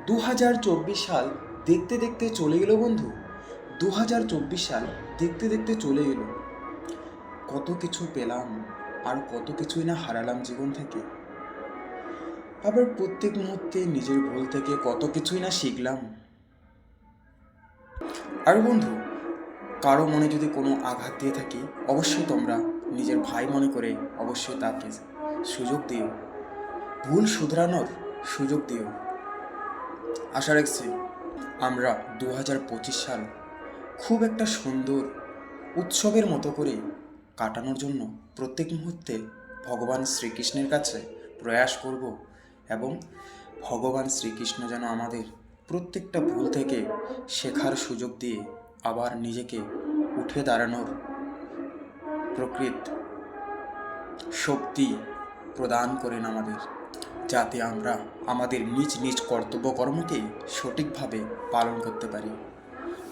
দু হাজার চব্বিশ সাল দেখতে দেখতে চলে গেল বন্ধু। 2024 সাল দেখতে দেখতে চলে গেল। কত কিছু পেলাম আর কত কিছুই না হারালাম জীবন থেকে। আবার প্রত্যেক মুহূর্তে নিজের ভুল থেকে কত কিছুই না শিখলাম। আর বন্ধু, কারো মনে যদি কোনো আঘাত দিয়ে থাকি, অবশ্যই তোমরা নিজের ভাই মনে করে অবশ্যই তাকে সুযোগ দিও, ভুল শুধরানোর সুযোগ দিও। আশা রাখছি আমরা 2025 সাল খুব একটা সুন্দর উৎসবের মতো করে কাটানোর জন্য প্রত্যেক মুহূর্তে ভগবান শ্রীকৃষ্ণের কাছে প্রয়াস করব, এবং ভগবান শ্রীকৃষ্ণ যেন আমাদের প্রত্যেকটা ভুল থেকে শেখার সুযোগ দিয়ে আবার নিজেকে উঠে দাঁড়ানোর প্রকৃত শক্তি প্রদান করেন আমাদের, যাতে আমরা আমাদের নিজ নিজ কর্তব্য কর্মকে সঠিকভাবে পালন করতে পারি।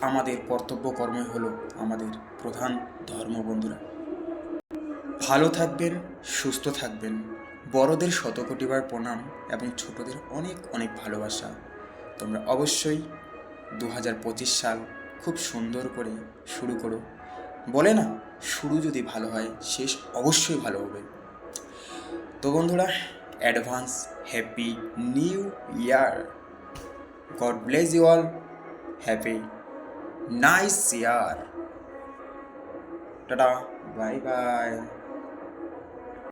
আমাদের কর্তব্য কর্মই হলো আমাদের প্রধান ধর্ম। বন্ধুরা, ভালো থাকবেন, সুস্থ থাকবেন। বড়দের শতকোটিবার প্রণাম এবং ছোটদের অনেক অনেক ভালোবাসা। তোমরা অবশ্যই 2025 সাল খুব সুন্দর করে শুরু করো। বলে না, শুরু যদি ভালো হয় শেষ অবশ্যই ভালো হবে। তো বন্ধুরা, advance happy new year. God bless you all. Happy nice year. Tata, bye by.